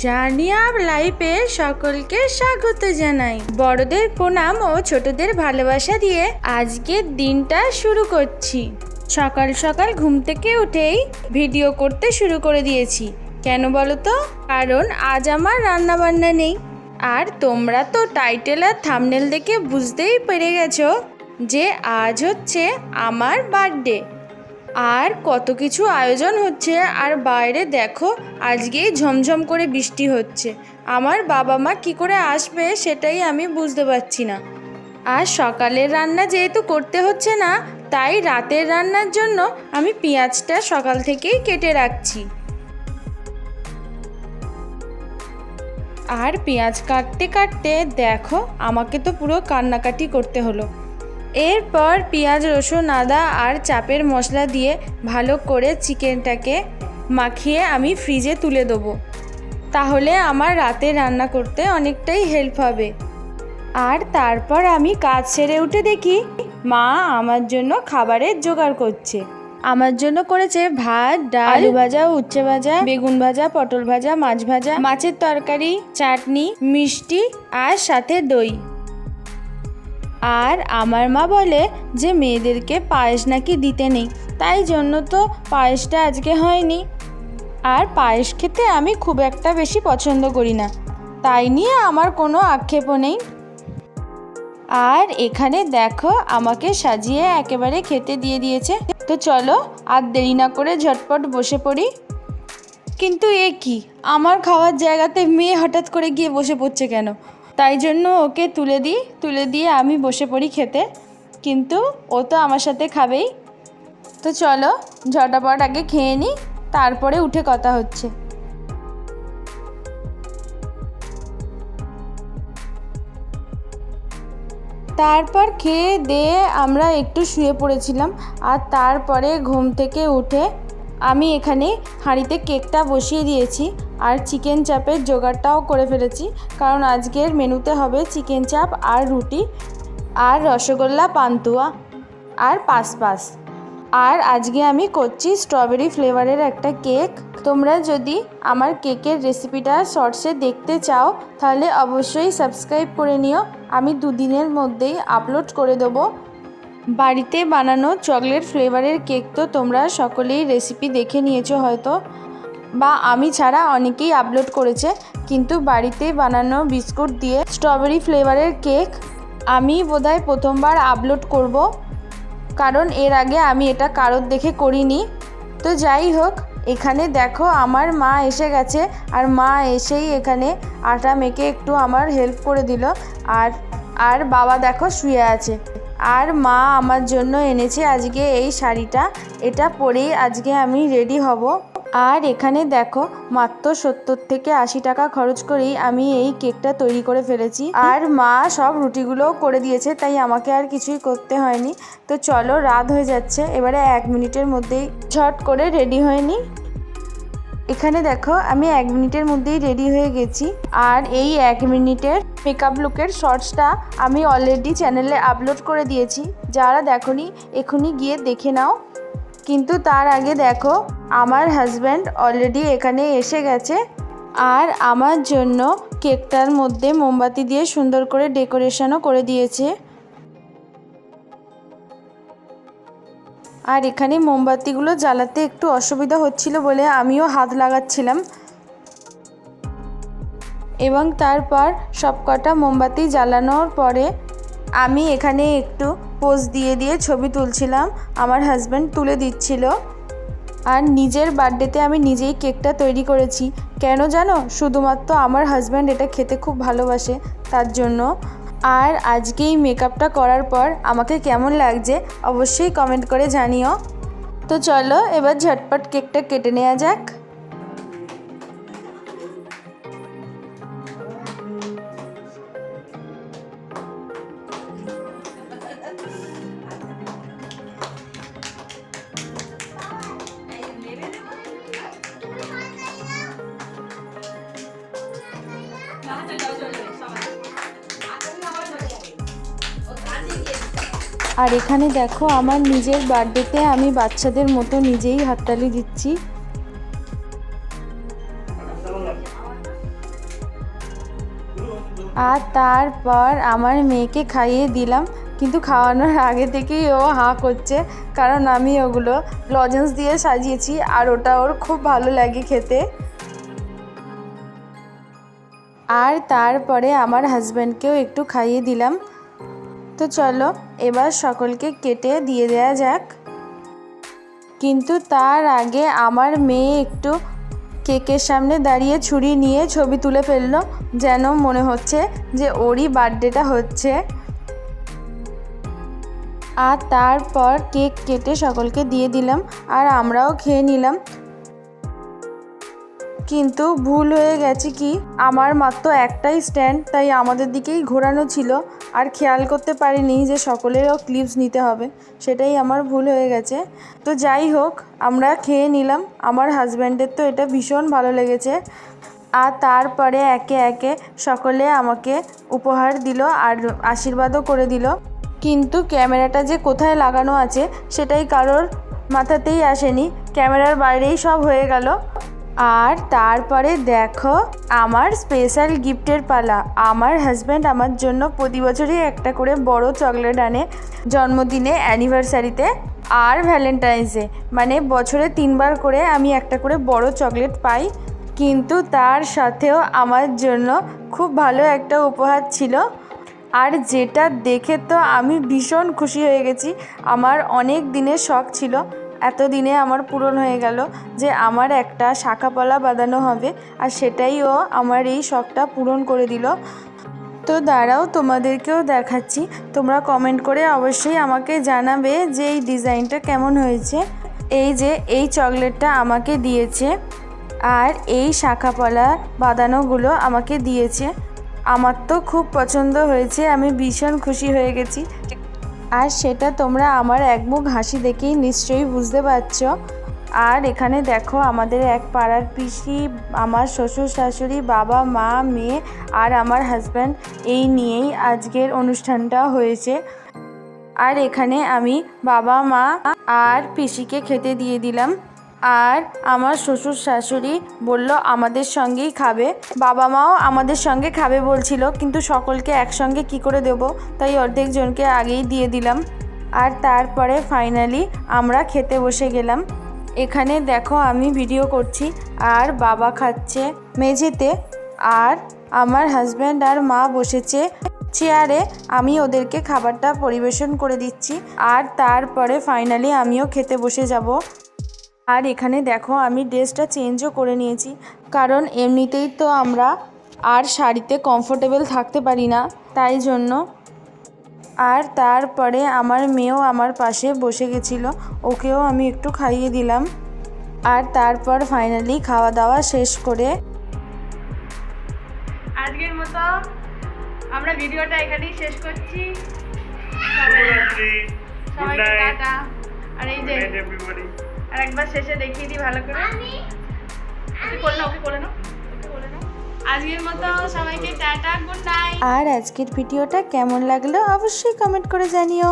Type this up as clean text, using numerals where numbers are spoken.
Journey up লাইফে সকলকে স্বাগত জানাই। বড়দের প্রণাম ও ছোটদের ভালোবাসা দিয়ে আজকের দিনটা শুরু করছি। সকাল সকাল ঘুম থেকে উঠেই ভিডিও করতে শুরু করে দিয়েছি। কেন বলো তো? কারণ আজ আমার রান্না বান্না নেই। আর তোমরা তো টাইটেল আর থাম্বনেল দেখে বুঝতেই পেরে গেছো যে আজ হচ্ছে আমার বার্থডে। আর কত কিছু আয়োজন হচ্ছে, আর বাইরে দেখো আজকেই ঝমঝম করে বৃষ্টি হচ্ছে। আমার বাবা মা কী করে আসবে সেটাই আমি বুঝতে পারছি না। আর সকালের রান্না যেহেতু করতে হচ্ছে না, তাই রাতের রান্নার জন্য আমি পেঁয়াজটা সকাল থেকেই কেটে রাখছি। আর পেঁয়াজ কাটতে কাটতে দেখো আমাকে তো পুরো কান্নাকাটি করতে হলো। এরপর পেঁয়াজ, রসুন, আদা আর চাপের মশলা দিয়ে ভালো করে চিকেনটাকে মাখিয়ে আমি ফ্রিজে তুলে দেবো। তাহলে আমার রাতে রান্না করতে অনেকটাই হেল্প হবে। আর তারপর আমি কাজ সেরে উঠে দেখি মা আমার জন্য খাবারের জোগাড় করছে। আমার জন্য করেছে ভাত, ডাল, আলু ভাজা, উচ্ছে ভাজা, বেগুন ভাজা, পটল ভাজা, মাছ ভাজা, মাছের তরকারি, চাটনি, মিষ্টি আর সাথে দই। আর আমার মা বলে যে মেয়েদেরকে পায়েস নাকি দিতে নেই, তাই জন্য তো পায়েসটা আজকে হয়নি। আর পায়েস খেতে আমি খুব একটা বেশি পছন্দ করি না, তাই নিয়ে আমার কোনো আক্ষেপও নেই। আর এখানে দেখো আমাকে সাজিয়ে একেবারে খেতে দিয়ে দিয়েছে। তো চলো আর দেরি না করে ঝটপট বসে পড়ি। কিন্তু এ কি, আমার খাওয়ার জায়গাতে মেয়ে হঠাৎ করে গিয়ে বসে পড়ছে কেন? তাই জন্য ওকে তুলে দিয়ে আমি বসে পড়ি খেতে। কিন্তু ও তো আমার সাথে খাবেই। তো চলো ঝটাপট আগে খেয়ে নিই, তারপরে উঠে কথা হচ্ছে। তারপর খেয়ে দিয়ে আমরা একটু শুয়ে পড়েছিলাম। আর তারপরে ঘুম থেকে উঠে আমি এখানে হাঁড়িতে কেকটা বসিয়ে দিয়েছি আর চিকেন চাপের জোগাড়টাও করে ফেলেছি। কারণ আজকের মেনুতে হবে চিকেন চাপ আর রুটি আর রসগোল্লা, পান্তুয়া আর পাসপাস। আর আজকে আমি করছি স্ট্রবেরি ফ্লেভারের একটা কেক। তোমরা যদি আমার কেকের রেসিপিটা শর্টসে দেখতে চাও তাহলে অবশ্যই সাবস্ক্রাইব করে নিও। আমি দুদিনের মধ্যেই আপলোড করে দেবো। বাড়িতে বানানো চকলেট ফ্লেভারের কেক তো তোমরা সকলেই রেসিপি দেখে নিয়েছো হয়তো, বা আমি ছাড়া অনেকেই আপলোড করেছে। কিন্তু বাড়িতে বানানো বিস্কুট দিয়ে স্ট্রবেরি ফ্লেভারের কেক আমি বোধহয় প্রথমবার আপলোড করব, কারণ এর আগে আমি এটা কারোর দেখে করিনি। তো যাই হোক, এখানে দেখো আমার মা এসে গেছে। আর মা এসেই এখানে আটা মেখে একটু আমার হেল্প করে দিল। আর বাবা দেখো শুয়ে আছে। আর মা আমার জন্য এনেছে আজকে এই শাড়িটা, এটা পরেই আজকে আমি রেডি হব। আর এখানে দেখো মাত্র 70 থেকে 80 টাকা খরচ করেই আমি এই কেকটা তৈরি করে ফেলেছি। আর মা সব রুটিগুলোও করে দিয়েছে, তাই আমাকে আর কিছুই করতে হয়নি। তো চলো, রাত হয়ে যাচ্ছে, এবারে 1 মিনিটের মধ্যেই ঝট করে রেডি হয়ে নিই। এখানে দেখো আমি 1 মিনিটের মধ্যেই রেডি হয়ে গেছি। আর এই 1 মিনিটের মেকআপ লুকের শর্টসটা আমি অলরেডি চ্যানেলে আপলোড করে দিয়েছি। যারা দেখোনি এখনই গিয়ে দেখে নাও। কিন্তু তার আগে দেখো আমার হাজব্যান্ড অলরেডি এখানে এসে গেছে আর আমার জন্য কেকটার মধ্যে মোমবাতি দিয়ে সুন্দর করে ডেকোরেশনও করে দিয়েছে। আর এখানে মোমবাতিগুলো জ্বালাতে একটু অসুবিধা হচ্ছিল বলে আমিও হাত লাগাচ্ছিলাম। এবং তারপর সব কটা মোমবাতি জ্বালানোর পরে আমি এখানে একটু পোজ দিয়ে ছবি তুলছিলাম, আমার হাজব্যান্ড তুলে দিচ্ছিল। আর নিজের বার্থডেতে আমি নিজেই কেকটা তৈরি করেছি। কেন জানো? শুধুমাত্র আমার হাজব্যান্ড এটা খেতে খুব ভালোবাসে, তার জন্য। আর আজকে এই মেকআপটা করার পর আমাকে কেমন লাগছে অবশ্যই কমেন্ট করে জানিও। তো চলো এবার ঝটপট কেকটা কেটে নেওয়া যাক। আর এখানে দেখো আমার নিজের বার্থডেতে আমি বাচ্চাদের মতো নিজেই হাততালি দিচ্ছি। আর তারপর আমার মেয়েকে খাইয়ে দিলাম, কিন্তু খাওয়ানোর আগে থেকেই ও হাঁ করছে, কারণ আমি ওগুলো লজেন্স দিয়ে সাজিয়েছি আর ওটা ওর খুব ভালো লাগে খেতে। আর তারপরে আমার হাজব্যান্ডকেও একটু খাইয়ে দিলাম। তো চলো এবার সকলকে কেটে দিয়ে দেওয়া যাক। কিন্তু তার আগে আমার মেয়ে একটু কেকের সামনে দাঁড়িয়ে ছুরি নিয়ে ছবি তুলে ফেললো, যেন মনে হচ্ছে যে ওরই বার্থডেটা হচ্ছে। আর তারপর কেক কেটে সকলকে দিয়ে দিলাম আর আমরাও খেয়ে নিলাম। কিন্তু ভুল হয়ে গেছে কি, আমার মাত্র একটাই স্ট্যান্ড, তাই আমাদের দিকেই ঘোরানো ছিল আর খেয়াল করতে পারিনি যে সকলেরও ক্লিপস নিতে হবে, সেটাই আমার ভুল হয়ে গেছে। তো যাই হোক, আমরা খেয়ে নিলাম। আমার হাজব্যান্ডের তো এটা ভীষণ ভালো লেগেছে। আর তারপরে একে একে সকলে আমাকে উপহার দিল আর আশীর্বাদও করে দিল। কিন্তু ক্যামেরাটা যে কোথায় লাগানো আছে সেটাই কারোর মাথাতেই আসেনি, ক্যামেরার বাইরেই সব হয়ে গেল। আর তারপরে দেখো আমার স্পেশাল গিফটের পালা। আমার হাজব্যান্ড আমার জন্য প্রতি বছরই একটা করে বড় চকলেট আনে, জন্মদিনে, অ্যানিভার্সারিতে আর ভ্যালেন্টাইন্সে, মানে বছরে 3বার করে আমি একটা করে বড় চকলেট পাই। কিন্তু তার সাথেও আমার জন্য খুব ভালো একটা উপহার ছিল, আর যেটা দেখে তো আমি ভীষণ খুশি হয়ে গেছি। আমার অনেক দিনের শখ ছিল, এতদিনে আমার পূরণ হয়ে গেল যে আমার একটা শাঁখাপলা বাঁধানো হবে, আর সেটাই ও আমার এই শখটা পূরণ করে দিল। তো দাঁড়াও তোমাদেরকেও দেখাচ্ছি, তোমরা কমেন্ট করে অবশ্যই আমাকে জানাবে যে এই ডিজাইনটা কেমন হয়েছে। এই যে এই চকলেটটা আমাকে দিয়েছে আর এই শাঁখাপলা বাঁধানোগুলো আমাকে দিয়েছে। আমার তো খুব পছন্দ হয়েছে, আমি ভীষণ খুশি হয়ে গেছি। আর সেটা তোমরা আমার একমুখ হাসি দেখেই নিশ্চয়ই বুঝতে পারছো। আর এখানে দেখো আমাদের এক পাড়ার পিসি, আমার শ্বশুর শাশুড়ি, বাবা মা মেয়ে আর আমার হাজব্যান্ড, এই নিয়েই আজকের অনুষ্ঠানটা হয়েছে। আর এখানে আমি বাবা মা আর পিসিকে খেতে দিয়ে দিলাম। আর আমার শ্বশুর শাশুড়ি বলল আমাদের সঙ্গেই খাবে, বাবা মাও আমাদের সঙ্গে খাবে বলছিল, কিন্তু সকলকে একসঙ্গে কি করে দেব, তাই অর্ধেক জনকে আগেই দিয়ে দিলাম। আর তারপরে ফাইনালি আমরা খেতে বসে গেলাম। এখানে দেখো আমি ভিডিও করছি আর বাবা খাচ্ছে মেঝেতে, আর আমার হাজব্যান্ড আর মা বসেছে চেয়ারে, আমি ওদেরকে খাবারটা পরিবেশন করে দিচ্ছি। আর তারপরে ফাইনালি আমিও খেতে বসে যাব। আর এখানে দেখো আমি ড্রেসটা চেঞ্জও করে নিয়েছি, কারণ এমনিতেই তো আমরা আর শাড়িতে কমফোর্টেবল থাকতে পারি না, তাই জন্য। আর তারপরে আমার মেয়েও আমার পাশে বসে গেছিলো, ওকেও আমি একটু খাইয়ে দিলাম। আর তারপর ফাইনালি খাওয়া দাওয়া শেষ করে আজকের মতো আমরা ভিডিওটা এখানেই শেষ করছি। সবাইকে টাটা। আর এই যে আর একবার শেষে দেখিয়ে দিই ভালো করে, ওকে করে নাও। আজকের মতো সবাইকে টাটা, গুড নাইট। আর আজকের ভিডিওটা কেমন লাগলো অবশ্যই কমেন্ট করে জানিও।